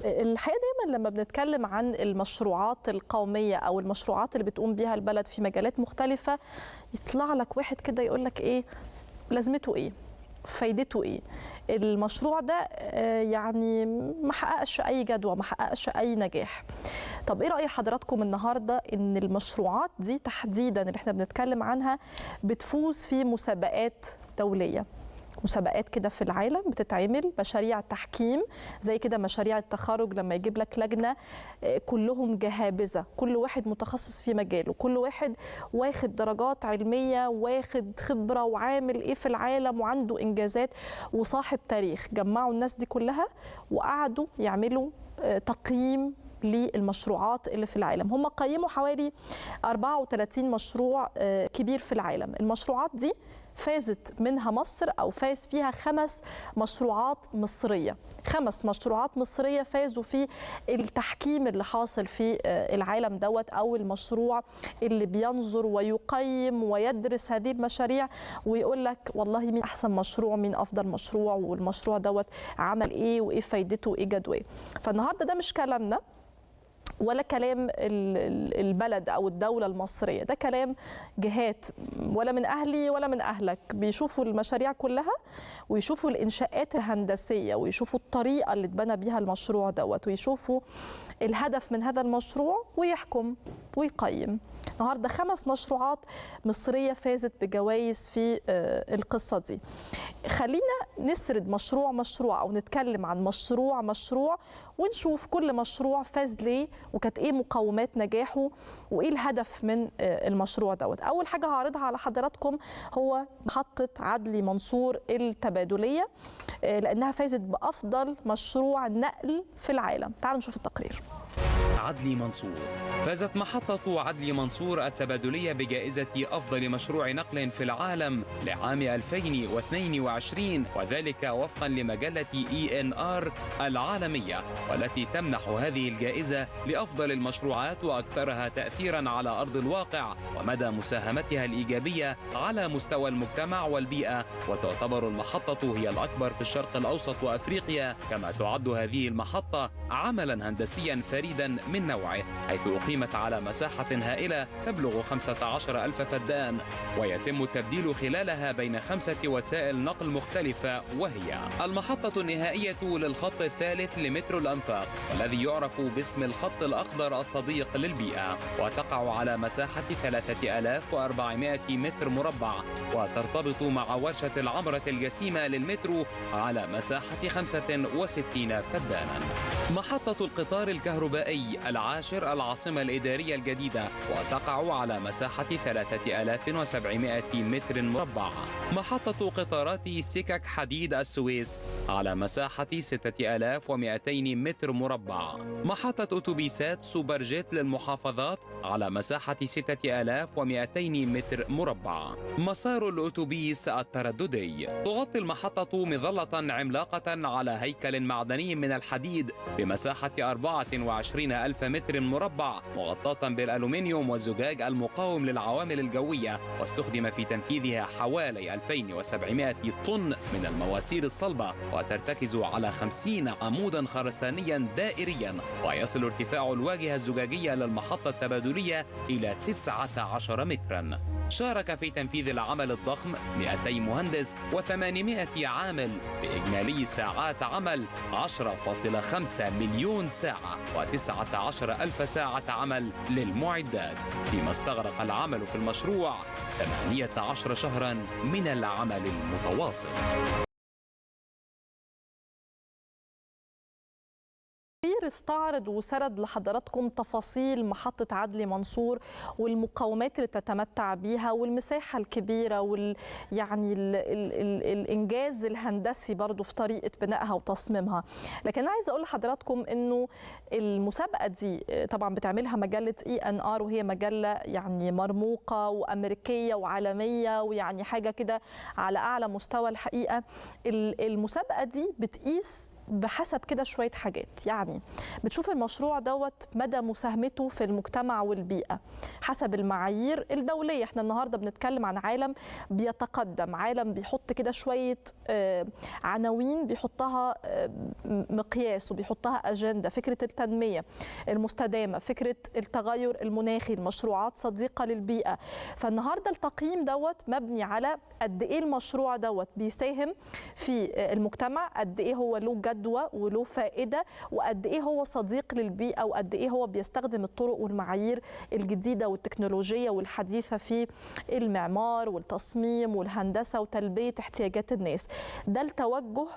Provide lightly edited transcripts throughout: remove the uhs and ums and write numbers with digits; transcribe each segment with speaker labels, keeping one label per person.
Speaker 1: الحقيقة دايما لما بنتكلم عن المشروعات القومية أو المشروعات اللي بتقوم بيها البلد في مجالات مختلفة، يطلع لك واحد كده يقول لك إيه لازمته، إيه فايدته، إيه المشروع ده يعني ما حققش أي جدوى، ما حققش أي نجاح. طب إيه رأي حضراتكم النهاردة إن المشروعات دي تحديدا اللي احنا بنتكلم عنها بتفوز في مسابقات دولية، مسابقات كده في العالم بتتعمل، مشاريع تحكيم زي كده مشاريع التخرج لما يجيب لك لجنة كلهم جهابذة، كل واحد متخصص في مجاله، كل واحد واخد درجات علمية، واخد خبرة وعامل ايه في العالم وعنده انجازات وصاحب تاريخ. جمعوا الناس دي كلها وقعدوا يعملوا تقييم للمشروعات اللي في العالم. هم قيموا حوالي 34 مشروع كبير في العالم. المشروعات دي فازت منها مصر أو فاز فيها 5 مشروعات مصرية، 5 مشروعات مصرية فازوا في التحكيم اللي حاصل في العالم دوت، أو المشروع اللي بينظر ويقيم ويدرس هذه المشاريع ويقول لك والله مين أحسن مشروع، مين أفضل مشروع، والمشروع دوت عمل إيه وإيه فايدته وإيه جدواه. فالنهاردة ده مش كلامنا ولا كلام البلد أو الدولة المصرية، ده كلام جهات ولا من أهلي ولا من أهلك، بيشوفوا المشاريع كلها ويشوفوا الإنشاءات الهندسية ويشوفوا الطريقة اللي اتبنى بيها المشروع دوت ويشوفوا الهدف من هذا المشروع ويحكم ويقيم. النهارده 5 مشروعات مصرية فازت بجوائز في القصة دي. خلينا نسرد مشروع مشروع أو نتكلم عن مشروع مشروع ونشوف كل مشروع فاز ليه وكانت ايه مقومات نجاحه وايه الهدف من المشروع دوت. اول حاجه هعرضها على حضراتكم هو محطه عدلي منصور التبادليه، لانها فازت بافضل مشروع نقل في العالم. تعالوا نشوف التقرير.
Speaker 2: عدلي منصور. فازت محطة عدلي منصور التبادلية بجائزة أفضل مشروع نقل في العالم لعام 2022، وذلك وفقا لمجلة ENR العالمية، والتي تمنح هذه الجائزة لأفضل المشروعات وأكثرها تأثيرا على أرض الواقع ومدى مساهمتها الإيجابية على مستوى المجتمع والبيئة. وتعتبر المحطة هي الأكبر في الشرق الأوسط وأفريقيا، كما تعد هذه المحطة عملا هندسيا فريدا من نوعه، حيث أقيمت على مساحة هائلة تبلغ 15,000 فدان، ويتم التبديل خلالها بين 5 وسائل نقل مختلفة، وهي المحطة النهائية للخط الثالث لمترو الأنفاق، والذي يعرف باسم الخط الأخضر الصديق للبيئة، وتقع على مساحة 3400 متر مربع، وترتبط مع ورشة العمرة الجسيمة للمترو على مساحة 65 فدانا. محطة القطار الكهربائي العاشر العاصمة الإدارية الجديدة، وتقع على مساحة 3700 متر مربع. محطة قطارات سكك حديد السويس على مساحة 6200 متر مربع. محطة أتوبيسات سوبر جيت للمحافظات على مساحة 6200 متر مربع. مسار الأتوبيس الترددي. تغطي المحطة مظلة عملاقة على هيكل معدني من الحديد بمساحة 24,000 متر مربع، مغطاة بالألومنيوم والزجاج المقاوم للعوامل الجوية، واستخدم في تنفيذها حوالي 2700 طن من المواسير الصلبة، وترتكز على 50 عمودا خرسانيا دائريا، ويصل ارتفاع الواجهة الزجاجية للمحطة التبادلية إلى 19 مترا. شارك في تنفيذ العمل الضخم 200 مهندس و800 عامل بإجمالي ساعات عمل 10.5 مليون ساعة و19,000 ساعة عمل للمعدات، فيما استغرق العمل في المشروع 18 شهرا من العمل المتواصل.
Speaker 1: استعرض وسرد لحضراتكم تفاصيل محطة عدلي منصور والمقومات اللي تتمتع بيها والمساحة الكبيرة يعني الإنجاز الهندسي برضو في طريقة بنائها وتصميمها. لكن أنا عايزة أقول لحضراتكم إنه المسابقة دي طبعا بتعملها مجلة ENR، وهي مجلة يعني مرموقة وأمريكية وعالمية ويعني حاجة كده على أعلى مستوى. الحقيقة المسابقة دي بتقيس بحسب كده شوية حاجات. يعني بتشوف المشروع دوت مدى مساهمته في المجتمع والبيئة حسب المعايير الدولية. احنا النهاردة بنتكلم عن عالم بيتقدم، عالم بيحط كده شوية عناوين، بيحطها مقياس وبيحطها أجندة، فكرة التنمية المستدامة، فكرة التغير المناخي، المشروعات صديقة للبيئة. فالنهاردة التقييم دوت مبني على قد ايه المشروع دوت بيساهم في المجتمع، قد ايه هو له جدوى وله فائده، وقد ايه هو صديق للبيئه، وقد ايه هو بيستخدم الطرق والمعايير الجديده والتكنولوجيه والحديثه في المعمار والتصميم والهندسه وتلبيه احتياجات الناس. ده التوجه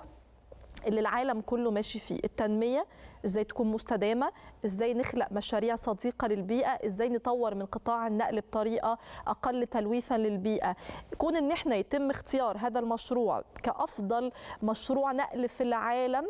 Speaker 1: اللي العالم كله ماشي فيه. التنمية ازاي تكون مستدامة، ازاي نخلق مشاريع صديقة للبيئة، ازاي نطور من قطاع النقل بطريقة اقل تلويثا للبيئة. كون ان احنا يتم اختيار هذا المشروع كأفضل مشروع نقل في العالم،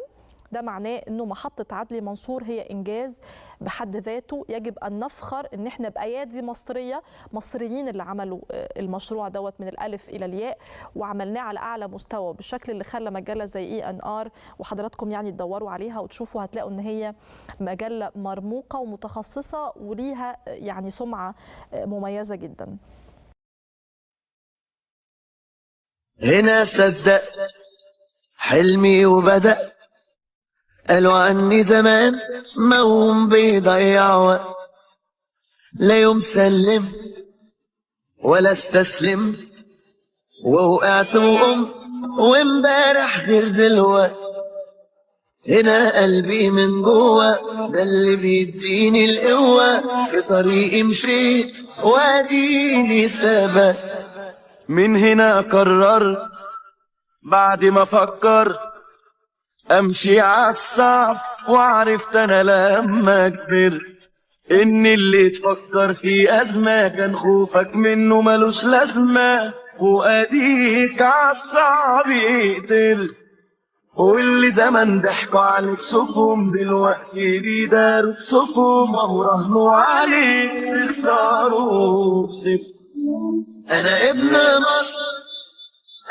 Speaker 1: ده معناه انه محطة عدلي منصور هي انجاز بحد ذاته. يجب ان نفخر ان احنا بايادي مصرية، مصريين اللي عملوا المشروع دوت من الالف الى الياء، وعملناه على اعلى مستوى بالشكل اللي خلى مجلة زي ENR، وحضراتكم يعني تدوروا عليها وتشوفوا هتلاقوا ان هي مجلة مرموقة ومتخصصة وليها يعني سمعة مميزة جدا.
Speaker 3: هنا صدقت حلمي وبدأت، قالوا عني زمان موهوم بيضيع وقت، لا يوم سلم ولا استسلم، ووقعت وقمت وامبارح غير دلوقت. هنا قلبي من جوه ده اللي بيديني القوة، في طريقي مشيت واديني ثبت. من هنا قررت بعد ما فكرت امشي عالصعب، وعرفت انا لما كبرت ان اللي تفكر في ازمه كان خوفك منه ملوش لازمه، واديك عالصعب قدرت. واللي زمان ضحكوا عليك شوفهم دلوقتي بيداروا كسوفهم، وهو راهنوا عليك تخسروا وكسبت. انا ابن مصر،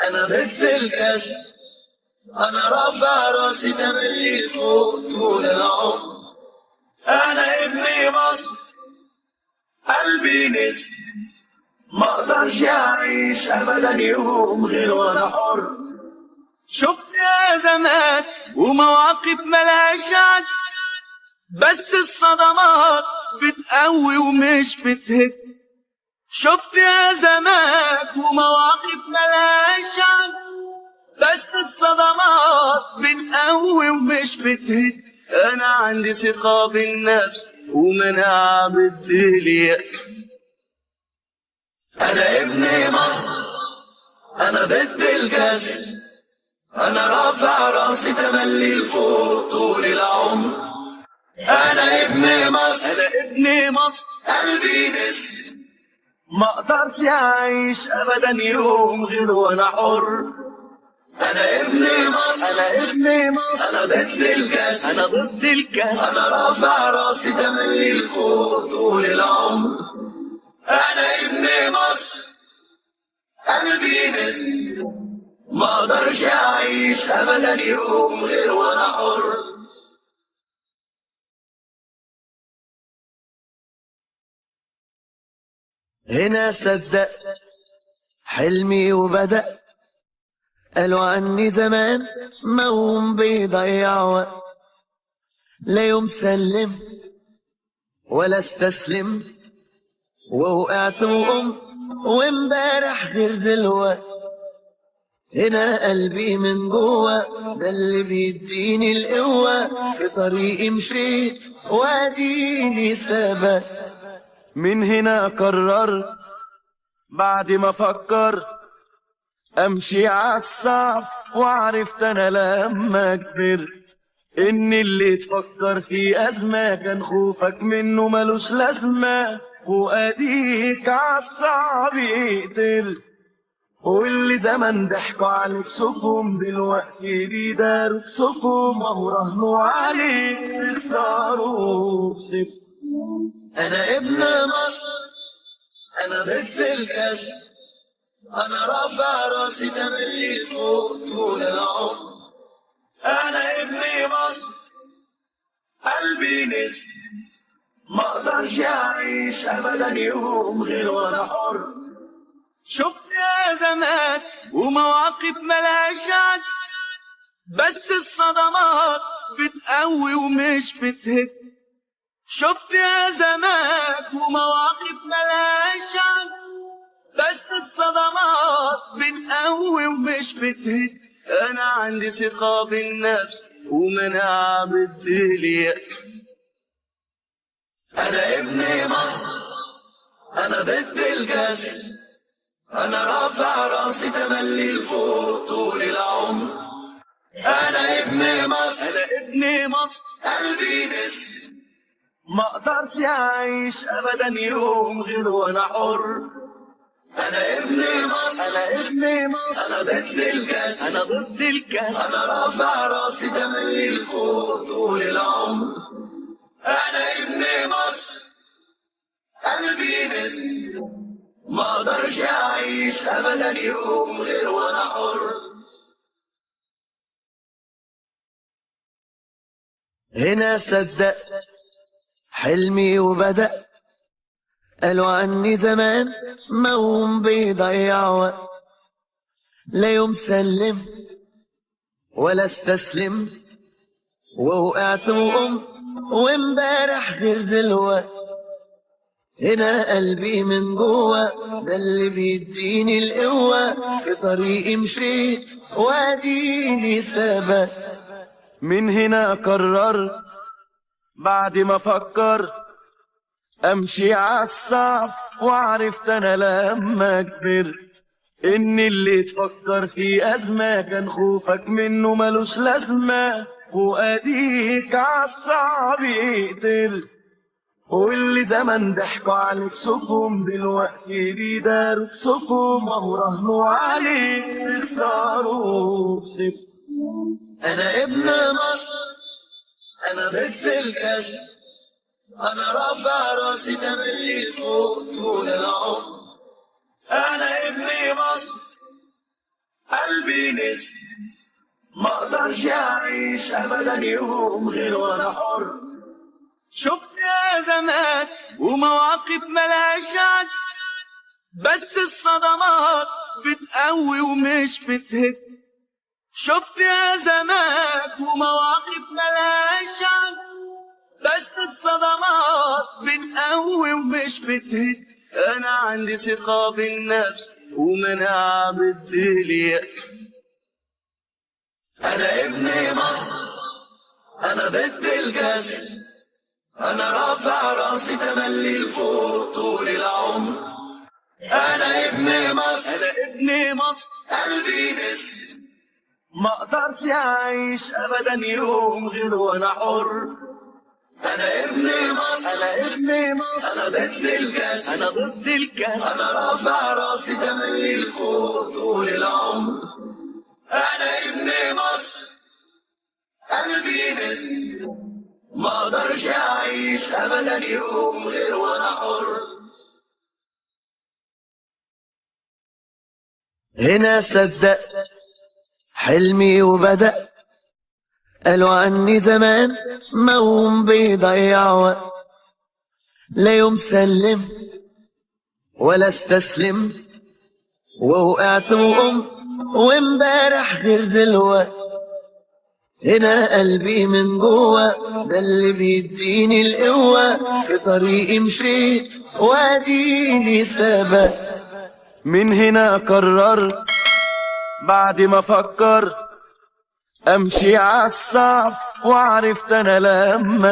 Speaker 3: انا ضد الكسر، أنا رافع راسي تملي لفوق طول العمر. أنا ابن مصر قلبي نسر، مقدرش أعيش أبدا يوم غير وأنا حر. شفت أزمات ومواقف ملهاش عد، بس الصدمات بتقوي ومش بتهد. شفت أزمات ومواقف ملهاش عد، بس الصدمات بتقوي ومش بتهد. انا عندي ثقة بالنفس ومناعة ضد اليأس. انا ابن مصر، انا ضد الكسل، انا رافع راسي تملي لفوق طول العمر. انا ابن مصر، انا ابن مصر قلبي نسر، مقدرش اعيش ابدا يوم غير وانا حر. أنا ابن مصر، أنا ابن مصر، أنا ضد الكسل، أنا ضد الكسل، أنا رافع راسي تملي لفوق طول العمر. أنا ابن مصر قلبي نسر، مقدرش أعيش أبدا يوم غير وأنا حر. هنا صدقت حلمي وبدأت، قالوا عني زمان موهوم بيضيع وقت، لا يوم سلم ولا استسلم، ووقعت وقمت وامبارح غير دلوقت. هنا قلبي من جوه ده اللي بيديني القوة، في طريقي مشيت واديني ثبت. من هنا قررت بعد ما فكرت امشي عالصعب، وعرفت انا لما كبرت ان اللي تفكر في ازمه كان خوفك منه ملوش لازمه، واديك عالصعب قدرت. واللي زمان ضحكوا عليك شوفهم دلوقتي بيداروا كسوفهم، وهو راهنوا عليك تخسروا وكسبت. انا ابن مصر، انا ضد الكسل، أنا رافع راسي تملي لفوق طول العمر. انا ابن مصر قلبي نسر، ما اقدرش اعيش ابدا يوم غير وانا حر. شفت يا زمان ومواقف ملهاش عد، بس الصدمات بتقوي ومش بتهد. شفت يا زمان ومواقف ملهاش عد، بس الصدمات بتقوي ومش بتهد. انا عندي ثقة بالنفس ومناعة ضد اليأس. انا ابن مصر، انا ضد الكسل، انا رافع راسي تملي لفوق طول العمر. انا ابن مصر، انا ابن مصر قلبي نسر، ما اقدرش اعيش ابدا يوم غير وانا حر. انا ابن مصر، انا ابن مصر، انا ضد الكسل، انا ضد الكسل، انا رافع راسي تملي لفوق طول العمر. انا ابن مصر قلبي نسر، ما اقدرش اعيش ابدا يوم غير وانا حر. هنا صدقت حلمي وبدأت، قالوا عني زمان موهوم بيضيع وقت. لا يوم سلم ولا استسلم، ووقعت وقمت وامبارح غير دلوقت. هنا قلبي من جوه ده اللي بيديني القوة، في طريقي مشيت واديني ثبت. من هنا قررت بعد ما فكرت امشي عالصعب، وعرفت انا لما كبرت ان اللي تفكر في ازمة كان خوفك منه ملوش لازمة، واديك عالصعب قدرت. واللي زمان ضحكوا عليك شوفهم دلوقتي بيداروا كسوفهم، وهو رهنوا عليك تخسروا كسبت. انا ابن مصر، انا ضد الكسل، انا رافع راسي تملي لفوق طول العمر. انا ابن مصر قلبي نسر، ما اقدرش اعيش ابدا يوم غير وانا حر. شفت يا زمان ومواقف ملهاش عد، بس الصدمات بتقوي ومش بتهد. شفت يا زمان ومواقف ملهاش عد، بس الصدمات بتقوي ومش بتهد. انا عندي ثقة بالنفس ومناعة ضد اليأس. انا ابن مصر، انا ضد الكسل، انا رافع راسي تملي لفوق طول العمر. انا ابن مصر، انا ابن مصر قلبي نسر، ما اقدرش اعيش ابدا يوم غير وانا حر. انا ابن مصر، انا ابن مصر، انا ضد الكسل، انا ضد الكسل، انا رافع راسي تملي لفوق طول العمر. انا ابن مصر قلبي نسر، ما اقدرش اعيش ابدا يوم غير وانا حر. هنا صدقت حلمي وبدأت، قالوا عني زمان موهوم بيضيع وقت. لا يوم سلم ولا استسلم، ووقعت وقمت وامبارح غير دلوقت. هنا قلبي من جوه ده اللي بيديني القوة، في طريقي مشيت واديني ثبت. من هنا قررت بعد ما فكرت امشي عالصعب، وعرفت انا لما